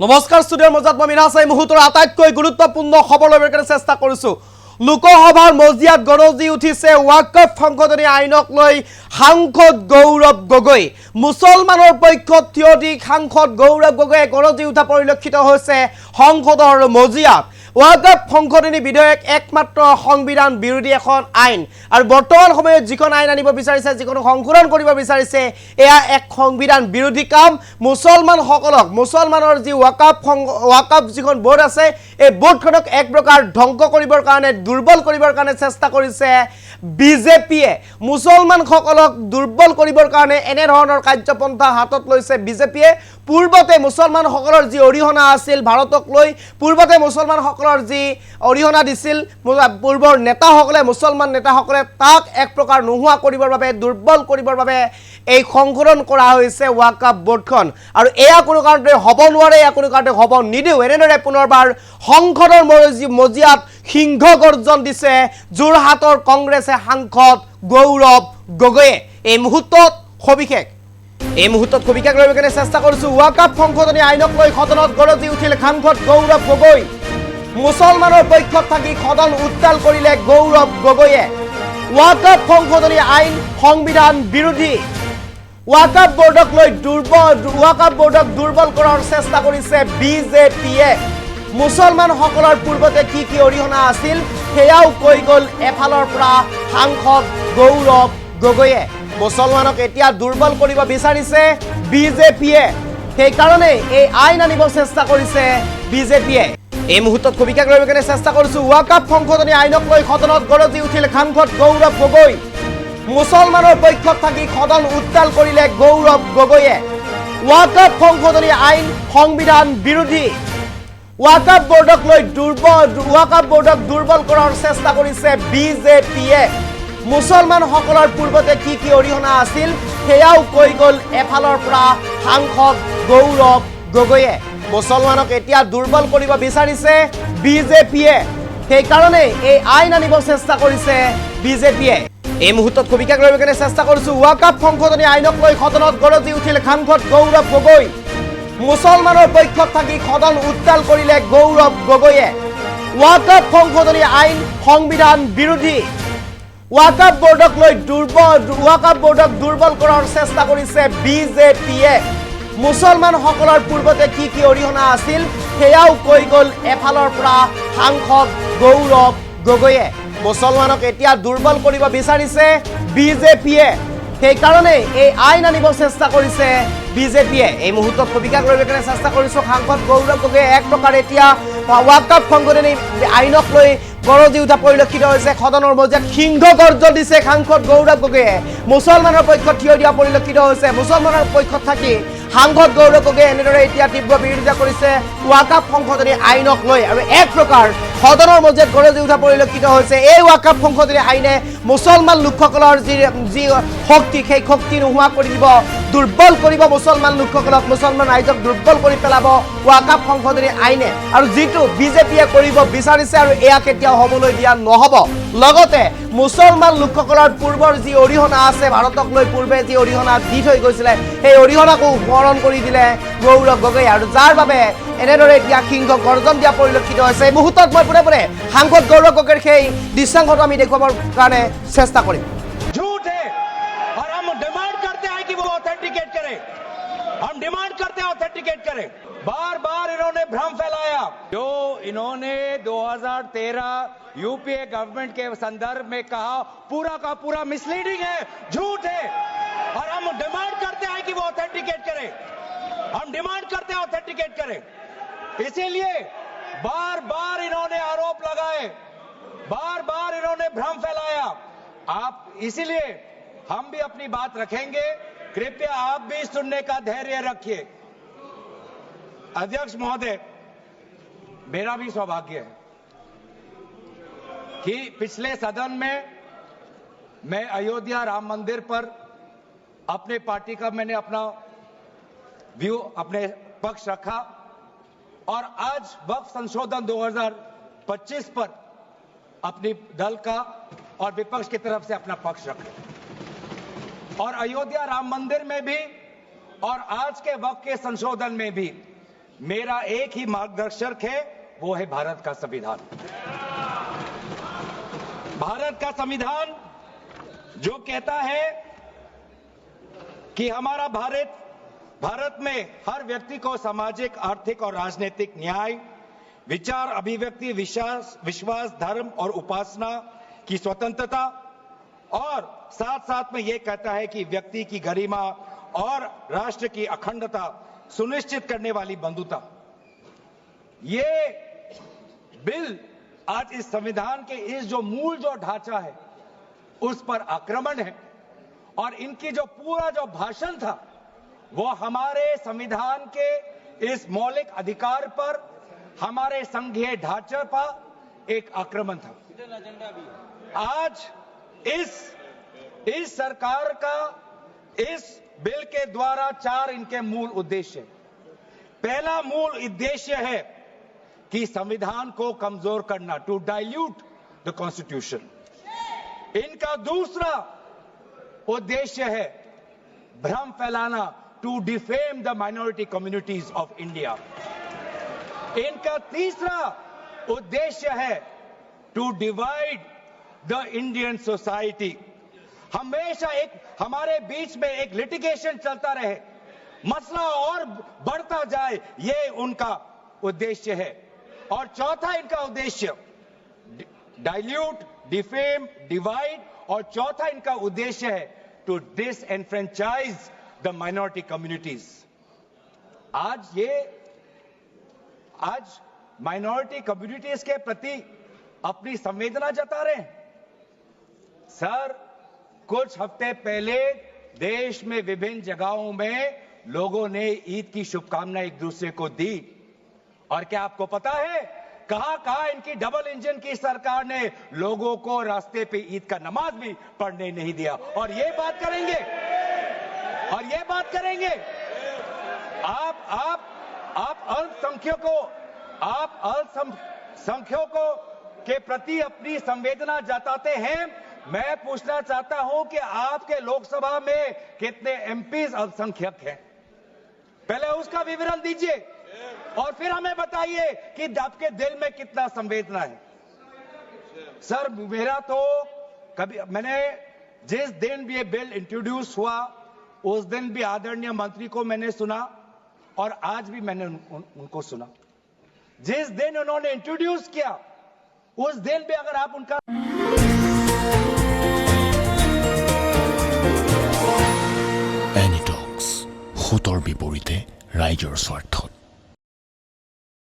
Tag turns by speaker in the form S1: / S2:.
S1: নমস্কাৰ ষ্টুডিঅ'ৰ মাজত মই মিনাছাই মুহূৰ্তৰ আটাইতকৈ গুৰুত্বপূৰ্ণ খবৰ লৈ কাৰণে চেষ্টা কৰিছো। লোকসভাৰ মজিয়াত গৰজি উঠিছে ৱাকফ সংশোধনী আইনক লৈ সাংসদ গৌৰৱ গগৈ। মুছলমানৰ পক্ষত থিয় দি সাংসদ গৌৰৱ গগৈয়ে গৰজি উঠা পৰিলক্ষিত হৈছে সংসদৰ মজিয়াত। ৱাকফ সংশোধনী বিধেয়ক একমাত্ৰ সংবিধান বিৰোধী এখন আইন আৰু বৰ্তমান সময়ত যিখন আইন আনিব বিচাৰিছে, যিখন সংশোধন কৰিব বিচাৰিছে, এয়া এক সংবিধান বিৰোধী কাম। মুছলমানসকলক মুছলমানৰ যি ৱাকফ যিখন বোৰ্ড আছে, এই বোৰ্ডখনক এক প্ৰকাৰ ধ্বংস কৰিবৰ কাৰণে, দুৰ্বল কৰিবৰ কাৰণে চেষ্টা কৰিছে বিজেপিয়ে। মুছলমানসকলক দুৰ্বল কৰিবৰ কাৰণে এনে ধৰণৰ কাৰ্যপন্থা হাতত লৈছে বিজেপিয়ে। পূৰ্বতে মুছলমানসকলৰ যি অৰিহণা আছিল ভাৰতক লৈ, পূৰ্বতে মুছলমানসকলৰ যি অৰিহণা দিছিল পূৰ্বৰ নেতাসকলে, মুছলমান নেতাসকলে, তাক এক প্ৰকাৰ নোহোৱা কৰিবৰ বাবে, দুৰ্বল কৰিবৰ বাবে এই সংশোধন কৰা হৈছে ৱাকফ বোৰ্ডখন। আৰু এয়া কোনো কাৰণতে হ'ব নোৱাৰে, এয়া কোনো কাৰণতে হ'ব নিদিওঁ। এনেদৰে পুনৰবাৰ সংসদৰ মজিয়াত সিংহ গৰ্জন দিছে যোৰহাটৰ কংগ্ৰেছে সাংসদ গৌৰৱ গগৈয়ে। এই মুহূৰ্তত সবিশেষ লৈ কেনে চেষ্টা কৰিছো। ৱাকফ সংশোধনী আইনক লৈ সদনত গৰজি উঠিল সাংসদ গৌৰৱ গগৈ। মুছলমানৰ পক্ষত থাকি সদন উত্তাল কৰিলে গৌৰৱ গগৈয়ে। ৱাকফ সংশোধনী আইন সংবিধান বিৰোধী। ৱাকফ বোৰ্ডক দুৰ্বল কৰাৰ চেষ্টা কৰিছে বিজেপিয়ে। মুছলমানসকলৰ পূৰ্বতে কি কি অৰিহণা আছিল সেয়াও কৈ গ'ল এফালৰ পৰা সাংসদ গৌৰৱ গগৈয়ে। মুছলমানক এতিয়া দুৰ্বল কৰিব বিচাৰিছে বিজেপিয়ে, সেইকাৰণে এই আইন আনিব চেষ্টা কৰিছে বিজেপিয়ে। এই মুহূৰ্তত সবিশেষ লৈ কেনে চেষ্টা কৰিছো। ৱাকফ সংশোধনী আইনক লৈ সদনত গৰজি উঠিল সাংসদ গৌৰৱ গগৈ। মুছলমানৰ পক্ষত থাকি সদন উত্তাল কৰিলে গৌৰৱ গগৈয়ে। ৱাকফ সংশোধনী আইন সংবিধান বিৰোধী। ৱাকফ বোৰ্ডক দুৰ্বল কৰাৰ চেষ্টা কৰিছে বিজেপিয়ে। মুছলমানসকলৰ পূৰ্বতে কি কি অৰিহণা আছিল সেয়াও কৈ গ'ল এফালৰ পৰা সাংসদ গৌৰৱ গগৈয়ে। মুছলমানক এতিয়া দুৰ্বল কৰিব বিচাৰিছে বিজেপিয়ে, সেইকাৰণে এই আইন আনিব চেষ্টা কৰিছে বিজেপিয়ে। এই মুহূৰ্তত সবিশেষ লৈ কেনে চেষ্টা কৰিছো। ৱাকফ সংশোধনী আইনক লৈ সদনত গৰজি উঠিল সাংসদ গৌৰৱ গগৈ। মুছলমানৰ পক্ষত থাকি সদন উত্তাল কৰিলে গৌৰৱ গগৈয়ে। ৱাকফ সংশোধনী আইন সংবিধান বিৰোধী। ৱাকফ বোৰ্ডক দুৰ্বল কৰাৰ চেষ্টা কৰিছে বিজেপিয়ে। মুছলমানসকলৰ পূৰ্বতে কি কি অৰিহণা আছিল সেয়াও কৈ গ'ল এফালৰ পৰা সাংসদ গৌৰৱ গগৈয়ে। মুছলমানক এতিয়া দুৰ্বল কৰিব বিচাৰিছে বিজেপিয়ে, সেইকাৰণে এই আইন আনিব চেষ্টা কৰিছে বিজেপিয়ে। এই মুহূৰ্তত সবিশেষ লৈ কেনে চেষ্টা কৰিছো। সাংসদ গৌৰৱ গগৈয়ে এক প্ৰকাৰ এতিয়া ৱাকফ সংশোধনী আইনক লৈ গৰজি উঠা পৰিলক্ষিত হৈছে। সদনৰ মজিয়াত সিংহ গৰ্জন দিছে সাংসদ গৌৰৱ গগৈয়ে। মুছলমানৰ পক্ষত থিয় দিয়া পৰিলক্ষিত হৈছে। মুছলমানৰ পক্ষত থাকি সাংসদ গৌৰৱ গগৈয়ে এনেদৰে এতিয়া তীব্ৰ বিৰোধিতা কৰিছে ৱাকফ সংশোধনী আইনক লৈ, আৰু এক প্ৰকাৰ সদনৰ মজিয়াত গৰজি উঠা পৰিলক্ষিত হৈছে। এই ৱাকফ সংশোধনী আইনে মুছলমান লোকসকলৰ যি শক্তি, সেই শক্তি নোহোৱা কৰি দিব, দুৰ্বল কৰিব মুছলমান লোকসকলক, মুছলমান ৰাইজক দুৰ্বল কৰি পেলাব ৱাকফ সংশোধনী আইনে। আৰু যিটো বিজেপিয়ে কৰিব বিচাৰিছে, আৰু এয়া কেতিয়াও হ'বলৈ দিয়া নহ'ব। লগতে মুছলমান লোকসকলৰ পূৰ্বৰ যি অৰিহণা আছে, ভাৰতক লৈ পূৰ্বে যি অৰিহণা দি থৈ গৈছিলে, সেই অৰিহণাকো স্মৰণ কৰি দিলে গৌৰৱ গগৈ, আৰু যাৰ বাবে এনেদৰে এতিয়া সিংহ গৰ্জন দিয়া পৰিলক্ষিত হৈছে। এই মুহূৰ্তত মই পোনে সাংসদ গৌৰৱ গগৈৰ সেই দৃশ্যাংশটো আমি দেখুৱাবৰ কাৰণে চেষ্টা কৰিম।
S2: झूठ है और हम डिमांड करते हैं कि वो ऑथेंटिकेट करें, हम डिमांड करते हैं ऑथेंटिकेट करें। बार बार इन्होंने भ्रम फैलाया। जो इन्होंने 2013 यूपीए गवर्नमेंट के संदर्भ में कहा, पूरा का पूरा मिसलीडिंग है, झूठ है, और हम डिमांड करते हैं कि वो ऑथेंटिकेट करें, हम डिमांड करते हैं ऑथेंटिकेट करें। इसीलिए बार बार इन्होंने आरोप लगाए, बार बार इन्होंने भ्रम फैलाया। आप इसीलिए हम भी अपनी बात रखेंगे, कृपया आप भी सुनने का धैर्य रखिए। अध्यक्ष महोदय, मेरा भी सौभाग्य है कि पिछले सदन में मैं अयोध्या राम मंदिर पर अपने पार्टी का मैंने अपना व्यू, अपने पक्ष रखा, और आज वक्फ संशोधन 2025 पर अपनी दल का और विपक्ष की तरफ से अपना पक्ष रखा, और अयोध्या राम मंदिर में भी और आज के वक्त के संशोधन में भी मेरा एक ही मार्गदर्शक है, वो है भारत का संविधान। भारत का संविधान जो कहता है कि हमारा भारत में हर व्यक्ति को सामाजिक, आर्थिक और राजनीतिक न्याय, विचार, अभिव्यक्ति, विश्वास, धर्म और उपासना की स्वतंत्रता, और साथ साथ में यह कहता है कि व्यक्ति की गरिमा और राष्ट्र की अखंडता सुनिश्चित करने वाली बंधुता। ये बिल आज इस संविधान के इस जो मूल जो ढांचा है उस पर आक्रमण है, और इनकी जो पूरा जो भाषण था वो हमारे संविधान के इस मौलिक अधिकार पर, हमारे संघीय ढांचे पर एक आक्रमण था। आज इस सरकार का इस बिल के द्वारा 4 इनके मूल उद्देश्य हैं। पहला मूल उद्देश्य है कि संविधान को कमजोर करना, टू डाइल्यूट द कॉन्स्टिट्यूशन। इनका दूसरा उद्देश्य है भ्रम फैलाना, to defame the minority communities of India. इनका तीसरा उद्देश्य है to divide the Indian society. हमेशा एक हमारे बीच में एक लिटिगेशन चलता रहे, मसला और बढ़ता जाए, ये उनका उद्देश्य है। और चौथा इनका उद्देश्य डाइल्यूट, डिफेम, डिवाइड, और चौथा इनका उद्देश्य है to disenfranchise the minority communities. आज माइनॉरिटी कम्युनिटीज के प्रति अपनी संवेदना जता रहे हैं। सर, कुछ हफ्ते पहले देश में विभिन्न जगहों में लोगों ने ईद की शुभकामनाएं एक दूसरे को दी, और क्या आपको पता है कहां इनकी डबल इंजन की सरकार ने लोगों को रास्ते पे ईद का नमाज भी पढ़ने नहीं दिया। और ये बात करेंगे आप अल्पसंख्यकों के प्रति अपनी संवेदना जताते हैं। मैं पूछना चाहता हूं कि आपके लोकसभा में कितने एमपीज अल्पसंख्यक हैं? पहले उसका विवरण दीजिए और फिर हमें बताइए कि आपके दिल में कितना संवेदना है। सर, मेरा तो मैंने जिस दिन भी ये बिल इंट्रोड्यूस हुआ उस दिन भी आदरणीय मंत्री को मैंने सुना, और आज भी मैंने उनको सुना। जिस दिन उन्होंने इंट्रोड्यूस किया उस दिन भी अगर आप उनका
S3: এনিটক্স, হুতৰ বিপৰীতে ৰাইজৰ স্বাৰ্থত।